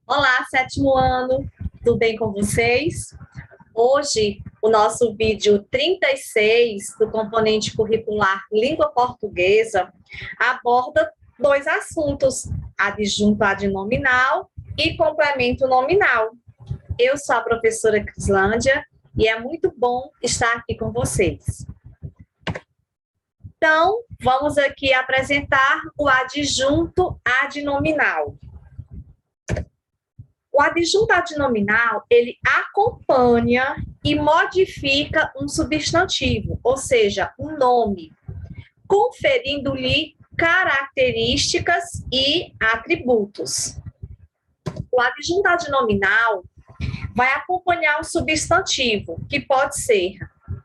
Olá, sétimo ano, tudo bem com vocês? Hoje, o nosso vídeo 36 do componente curricular Língua Portuguesa aborda dois assuntos, adjunto adnominal e complemento nominal. Eu sou a professora Crislândia e é muito bom estar aqui com vocês. Então, vamos aqui apresentar o adjunto adnominal. O adjunto adnominal, ele acompanha e modifica um substantivo, ou seja, um nome, conferindo-lhe características e atributos. O adjunto adnominal vai acompanhar um substantivo, que pode ser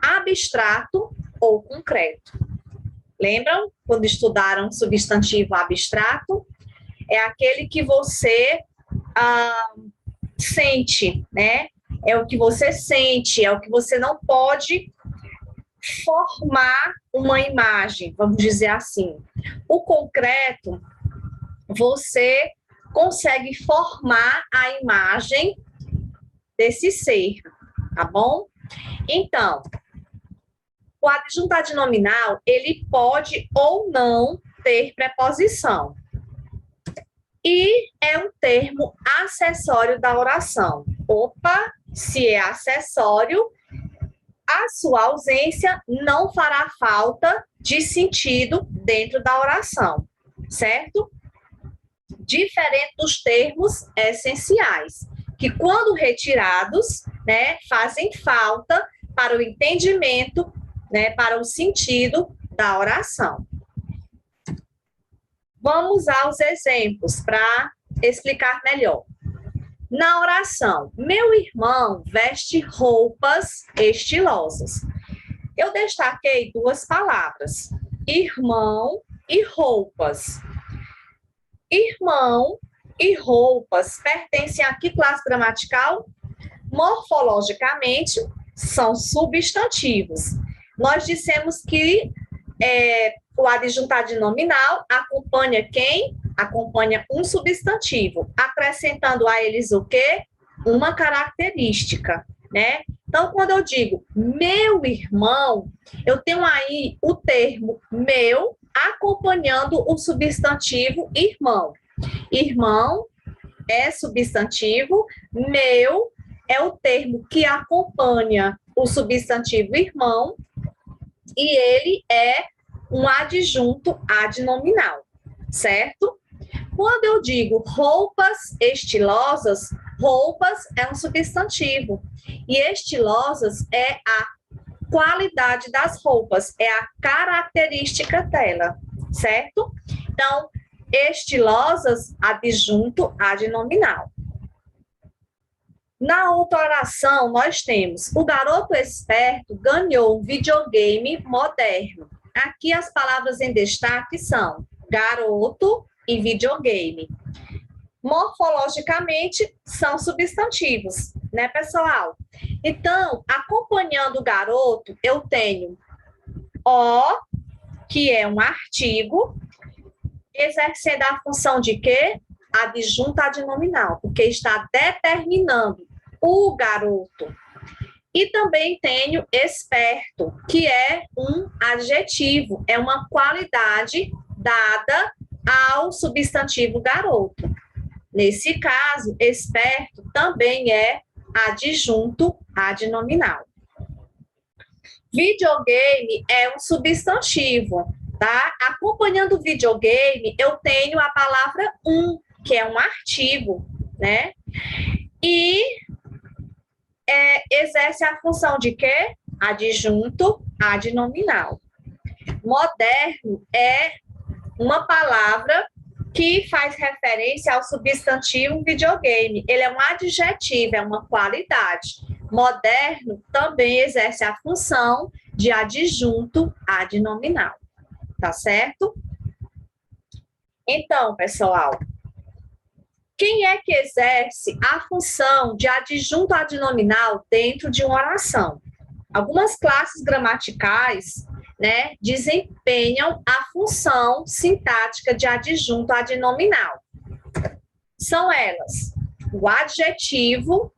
abstrato ou concreto. Lembram quando estudaram substantivo abstrato? É aquele que você sente, né? É o que você sente, é o que você não pode formar uma imagem, vamos dizer assim. O concreto, você consegue formar a imagem desse ser, tá bom? Então, o adjunto adnominal, ele pode ou não ter preposição. E é um termo acessório da oração. Opa, se é acessório, a sua ausência não fará falta de sentido dentro da oração, certo? Diferente dos termos essenciais, que quando retirados, né, fazem falta para o entendimento, né, para o sentido da oração. Vamos aos exemplos para explicar melhor. Na oração, meu irmão veste roupas estilosas. Eu destaquei duas palavras, irmão e roupas. Irmão e roupas pertencem a que classe gramatical? Morfologicamente, são substantivos. Nós dissemos que o adjunto adnominal acompanha quem? Acompanha um substantivo, acrescentando a eles o quê? Uma característica, né? Então, quando eu digo meu irmão, eu tenho aí o termo meu acompanhando o substantivo irmão. Irmão é substantivo, meu é o termo que acompanha o substantivo irmão, e ele é um adjunto adnominal, certo? Quando eu digo roupas estilosas, roupas é um substantivo, e estilosas é a qualidade das roupas, é a característica dela, certo? Então, estilosas, adjunto adnominal. Na outra oração, nós temos o garoto esperto ganhou um videogame moderno. Aqui as palavras em destaque são garoto e videogame. Morfologicamente, são substantivos, né, pessoal? Então, acompanhando o garoto, eu tenho o, que é um artigo, exercendo a função de quê? Adjunto adnominal, porque está determinando o garoto. E também tenho esperto, que é um adjetivo, é uma qualidade dada ao substantivo garoto. Nesse caso, esperto também é adjunto adnominal. Videogame é um substantivo, tá? Acompanhando o videogame, eu tenho a palavra que é um artigo, né? E exerce a função de quê? Adjunto adnominal. Moderno é uma palavra que faz referência ao substantivo videogame. Ele é um adjetivo, é uma qualidade. Moderno também exerce a função de adjunto adnominal. Tá certo? Então, pessoal, quem é que exerce a função de adjunto adnominal dentro de uma oração? Algumas classes gramaticais, né, desempenham a função sintática de adjunto adnominal. São elas: o adjetivo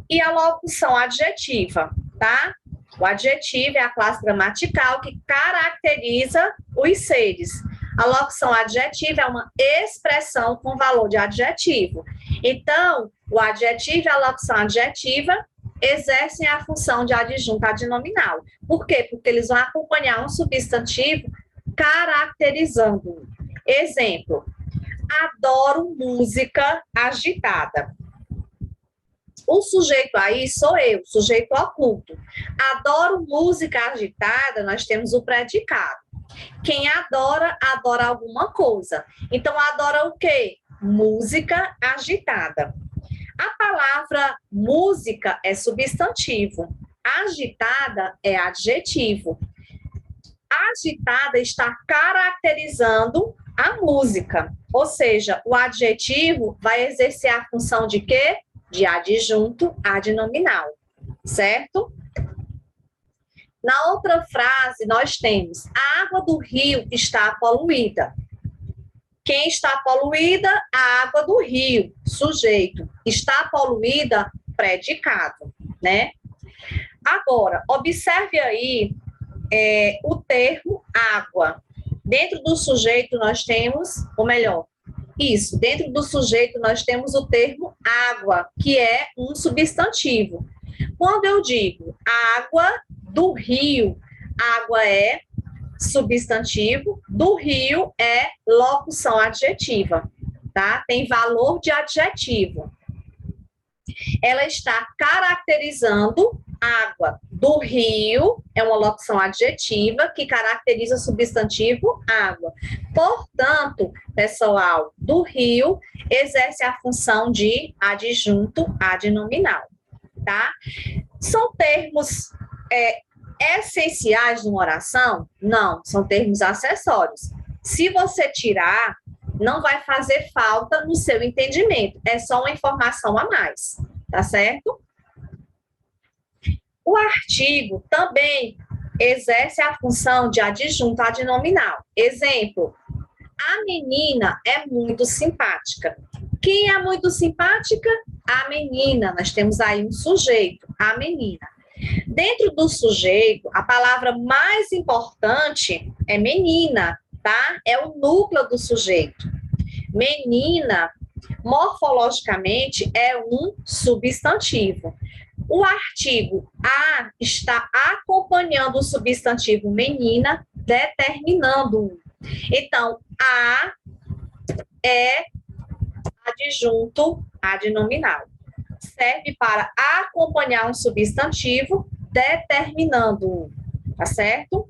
e a locução adjetiva, tá? O adjetivo é a classe gramatical que caracteriza os seres. A locução adjetiva é uma expressão com valor de adjetivo. Então, o adjetivo e a locução adjetiva exercem a função de adjunto adnominal. Por quê? Porque eles vão acompanhar um substantivo caracterizando. Exemplo: adoro música agitada. O sujeito aí sou eu, sujeito oculto. Adoro música agitada, nós temos o predicado. Quem adora, adora alguma coisa. Então, adora o quê? Música agitada. A palavra música é substantivo. Agitada é adjetivo. Agitada está caracterizando a música. Ou seja, o adjetivo vai exercer a função de quê? De adjunto adnominal, certo? Na outra frase, nós temos: a água do rio está poluída. Quem está poluída? A água do rio, sujeito. Está poluída, predicado, né? Agora, observe aí o termo água. Dentro do sujeito nós temos, ou melhor, isso, dentro do sujeito nós temos o termo água, que é um substantivo. Quando eu digo água do rio, água é substantivo, do rio é locução adjetiva, tá? Tem valor de adjetivo. Ela está caracterizando água do rio, é uma locução adjetiva que caracteriza o substantivo água. Portanto, pessoal, do rio exerce a função de adjunto adnominal, tá? São termos essenciais numa oração? Não, são termos acessórios. Se você tirar, não vai fazer falta no seu entendimento, é só uma informação a mais, tá certo? O artigo também exerce a função de adjunto adnominal. Exemplo: a menina é muito simpática. Quem é muito simpática? A menina. Nós temos aí um sujeito, a menina. Dentro do sujeito, a palavra mais importante é menina, tá? É o núcleo do sujeito. Menina, morfologicamente, é um substantivo. O artigo a está acompanhando o substantivo menina, determinando. Então, a é adjunto adnominal. Serve para acompanhar um substantivo, determinando, tá certo?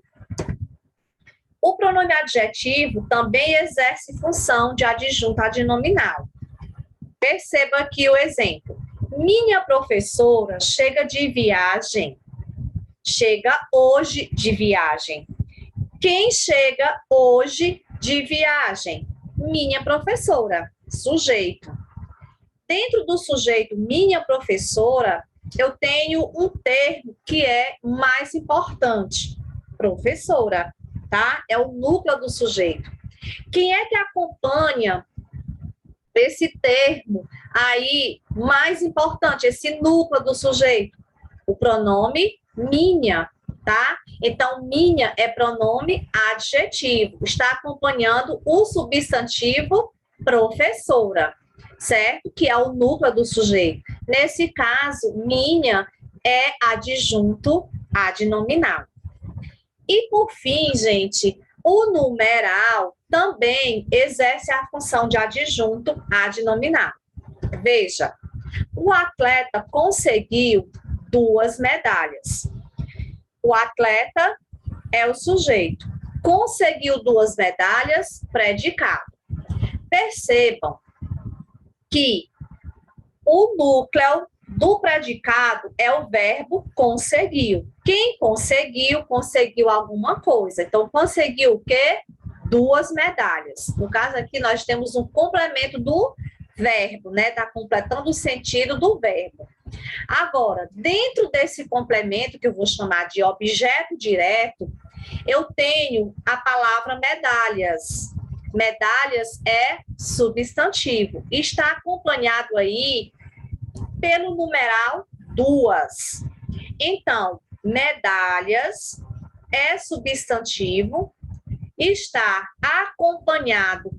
O pronome adjetivo também exerce função de adjunto adnominal. Perceba aqui o exemplo. Minha professora chega de viagem. Chega hoje de viagem. Quem chega hoje de viagem? Minha professora, sujeito. Dentro do sujeito minha professora, eu tenho um termo que é mais importante, professora, tá? É o núcleo do sujeito. Quem é que acompanha esse termo aí mais importante, esse núcleo do sujeito? O pronome minha, tá? Então, minha é pronome adjetivo, está acompanhando o substantivo professora, certo? Que é o núcleo do sujeito. Nesse caso, minha é adjunto adnominal. E, por fim, gente, o numeral também exerce a função de adjunto adnominal. Veja, o atleta conseguiu 2 medalhas. O atleta é o sujeito. Conseguiu 2 medalhas, predicado. Percebam que o núcleo do predicado é o verbo conseguiu. Quem conseguiu, conseguiu alguma coisa. Então, conseguiu o quê? 2 medalhas. No caso aqui, nós temos um complemento do verbo, né? Está completando o sentido do verbo. Agora, dentro desse complemento, que eu vou chamar de objeto direto, eu tenho a palavra medalhas. Medalhas é substantivo. Está acompanhado aí pelo numeral duas. Então, medalhas é substantivo, está acompanhado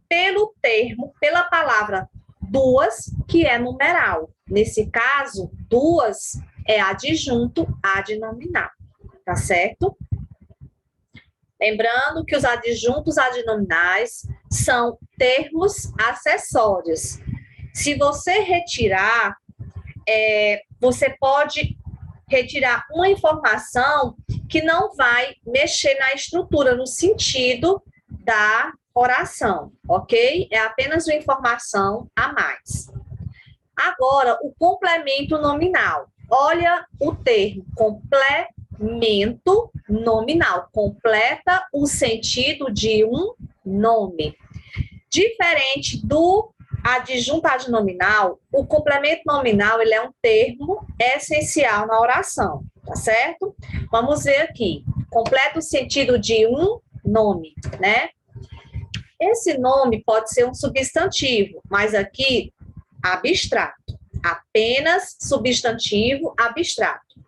pelo termo, pela palavra duas, que é numeral. Nesse caso, duas é adjunto adnominal, tá certo? Lembrando que os adjuntos adnominais são termos acessórios. Se você retirar, você pode retirar uma informação que não vai mexer na estrutura, no sentido da oração, ok? É apenas uma informação a mais. Agora, o complemento nominal. Olha o termo complemento nominal. Completa o sentido de um nome. Diferente do adjunto adnominal, o complemento nominal ele é um termo essencial na oração, tá certo? Vamos ver aqui. Completa o sentido de um nome, né? Esse nome pode ser um substantivo, mas aqui abstrato. Apenas substantivo abstrato.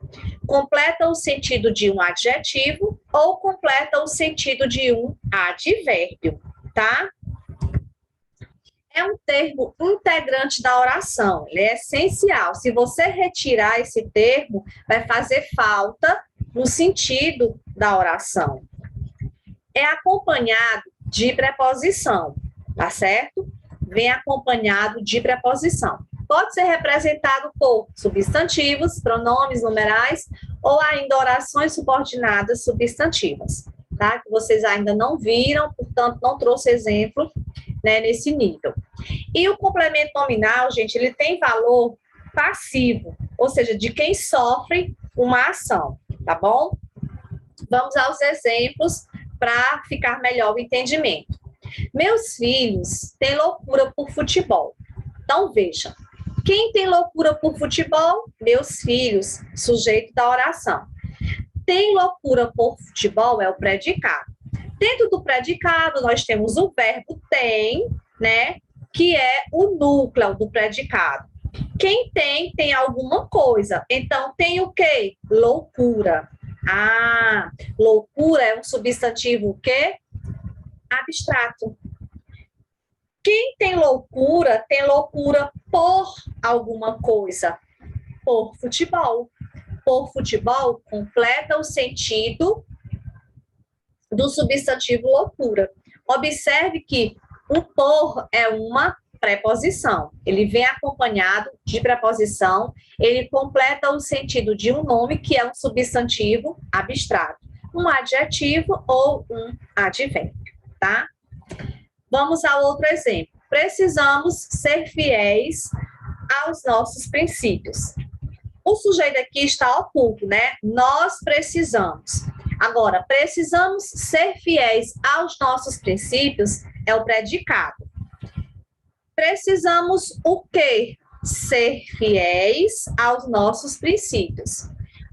Completa o sentido de um adjetivo ou completa o sentido de um advérbio, tá? É um termo integrante da oração, ele é essencial. Se você retirar esse termo, vai fazer falta no sentido da oração. É acompanhado de preposição, tá certo? Vem acompanhado de preposição. Pode ser representado por substantivos, pronomes numerais ou ainda orações subordinadas substantivas, tá? Que vocês ainda não viram, portanto, não trouxe exemplo, né, nesse nível. E o complemento nominal, gente, ele tem valor passivo, ou seja, de quem sofre uma ação, tá bom? Vamos aos exemplos para ficar melhor o entendimento. Meus filhos têm loucura por futebol. Então, veja, quem tem loucura por futebol? Meus filhos, sujeito da oração. Tem loucura por futebol é o predicado. Dentro do predicado, nós temos o verbo tem, né, que é o núcleo do predicado. Quem tem alguma coisa. Então, tem o quê? Loucura. Ah, loucura é um substantivo o quê? Abstrato. Quem tem loucura por alguma coisa. Por futebol. Por futebol completa o sentido do substantivo loucura. Observe que o por é uma preposição. Ele vem acompanhado de preposição, ele completa o sentido de um nome, que é um substantivo abstrato, um adjetivo ou um advérbio, tá? Vamos ao outro exemplo. Precisamos ser fiéis aos nossos princípios. O sujeito aqui está oculto, né? Nós precisamos. Agora, precisamos ser fiéis aos nossos princípios é o predicado. Precisamos o quê? Ser fiéis aos nossos princípios.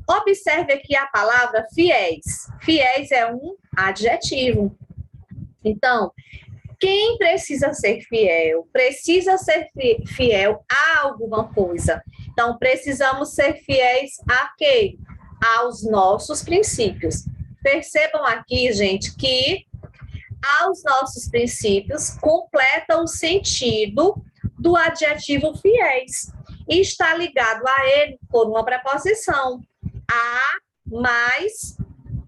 Observe aqui a palavra fiéis. Fiéis é um adjetivo. Então, quem precisa ser fiel? Precisa ser fiel a alguma coisa. Então, precisamos ser fiéis a quê? Aos nossos princípios. Percebam aqui, gente, que aos nossos princípios completa o sentido do adjetivo fiéis e está ligado a ele por uma preposição. A mais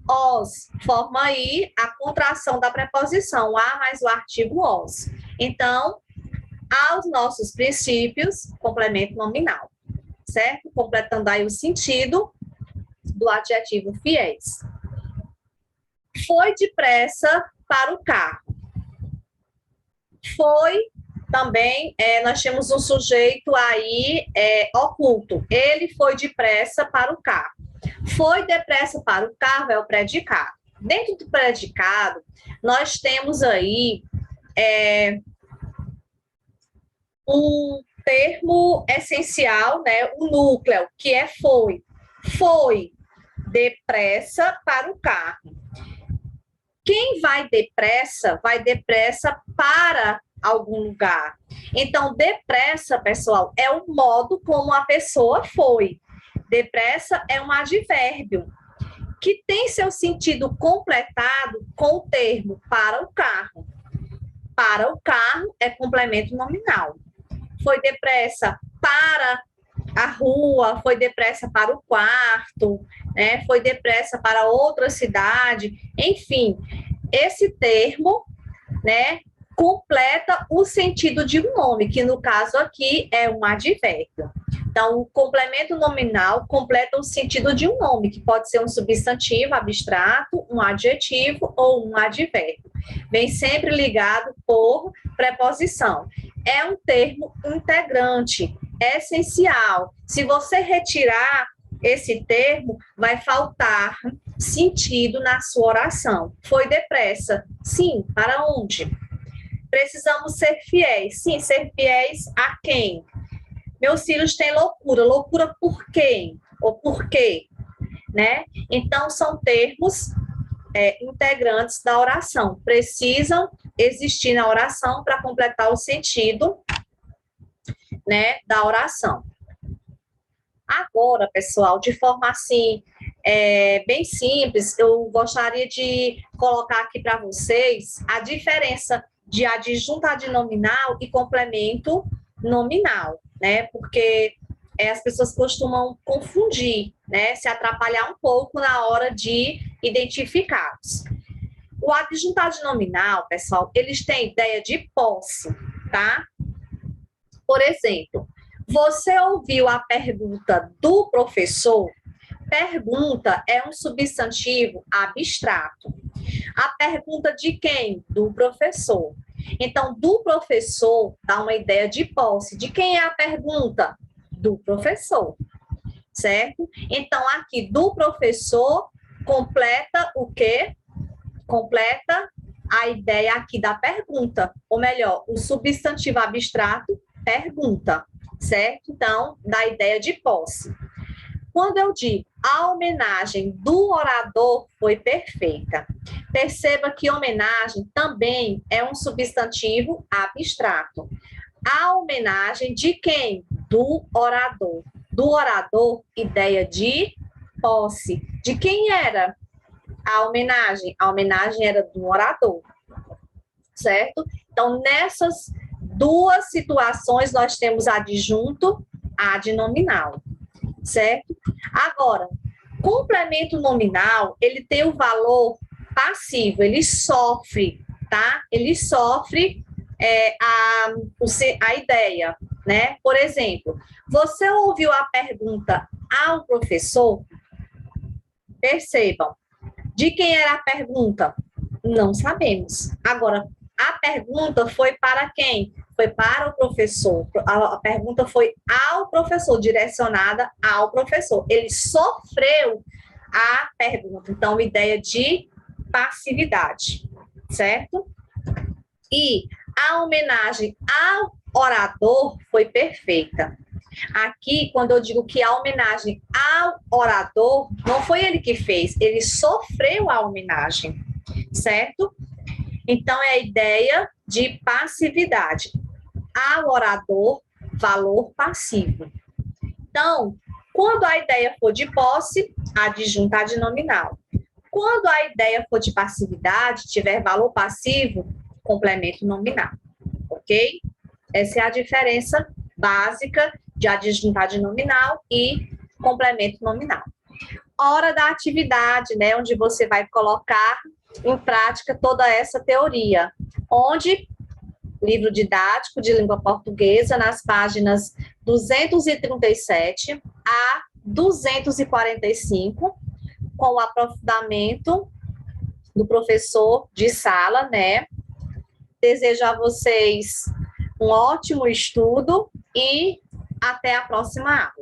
os. Forma aí a contração da preposição a mais o artigo os. Então, aos nossos princípios, complemento nominal, certo? Completando aí o sentido do adjetivo fiéis. Foi depressa para o carro. Foi também, nós temos um sujeito aí oculto. Ele foi depressa para o carro. Foi depressa para o carro é o predicado. Dentro do predicado, nós temos aí um termo essencial, né, o núcleo, que é foi. Foi depressa para o carro. Quem vai depressa para algum lugar. Então, depressa, pessoal, é o modo como a pessoa foi. Depressa é um advérbio que tem seu sentido completado com o termo para o carro. Para o carro é complemento nominal. Foi depressa para a rua, foi depressa para o quarto, né? Foi depressa para outra cidade. Enfim, esse termo, né, completa o sentido de um nome, que no caso aqui é um advérbio. Então, o complemento nominal completa o sentido de um nome, que pode ser um substantivo abstrato, um adjetivo ou um advérbio. Vem sempre ligado por preposição. É um termo integrante, é essencial. Se você retirar esse termo, vai faltar sentido na sua oração. Foi depressa? Sim, para onde? Precisamos ser fiéis. Sim, ser fiéis a quem? Meus filhos têm loucura. Loucura por quem? Ou por quê? Né? Então, são termos integrantes da oração. Precisam existir na oração para completar o sentido, né, da oração. Agora, pessoal, de forma assim, bem simples, eu gostaria de colocar aqui para vocês a diferença de adjunto adnominal e complemento nominal, né? Porque as pessoas costumam confundir, né? Se atrapalhar um pouco na hora de identificá-los. O adjunto adnominal, pessoal, eles têm ideia de posse, tá? Por exemplo, você ouviu a pergunta do professor? Pergunta é um substantivo abstrato. A pergunta de quem? Do professor. Então, do professor dá uma ideia de posse. De quem é a pergunta? Do professor, certo? Então, aqui, do professor, completa o quê? Completa a ideia aqui da pergunta. Ou melhor, o substantivo abstrato, pergunta, certo? Então, dá ideia de posse. Quando eu digo a homenagem do orador foi perfeita, perceba que homenagem também é um substantivo abstrato. A homenagem de quem? Do orador. Do orador, ideia de posse. De quem era a homenagem? A homenagem era do orador, certo? Então, nessas duas situações, nós temos adjunto, adnominal, certo? Agora, complemento nominal, ele tem o valor passivo, ele sofre, tá? Ele sofre a ideia, né? Por exemplo, você ouviu a pergunta ao professor? Percebam, de quem era a pergunta? Não sabemos. Agora, a pergunta foi para quem? Foi para o professor. A pergunta foi ao professor, direcionada ao professor. Ele sofreu a pergunta. Então, ideia de passividade, certo? E a homenagem ao orador foi perfeita. Aqui, quando eu digo que a homenagem ao orador, não foi ele que fez, ele sofreu a homenagem, certo? Então, é a ideia de passividade. Ao orador, valor passivo. Então, quando a ideia for de posse, adjunto adnominal. Quando a ideia for de passividade, tiver valor passivo, complemento nominal. Ok? Essa é a diferença básica de adjunto adnominal e complemento nominal. Hora da atividade, né, onde você vai colocar em prática toda essa teoria, onde livro didático de língua portuguesa, nas páginas 237 a 245, com o aprofundamento do professor de sala, né? Desejo a vocês um ótimo estudo e até a próxima aula.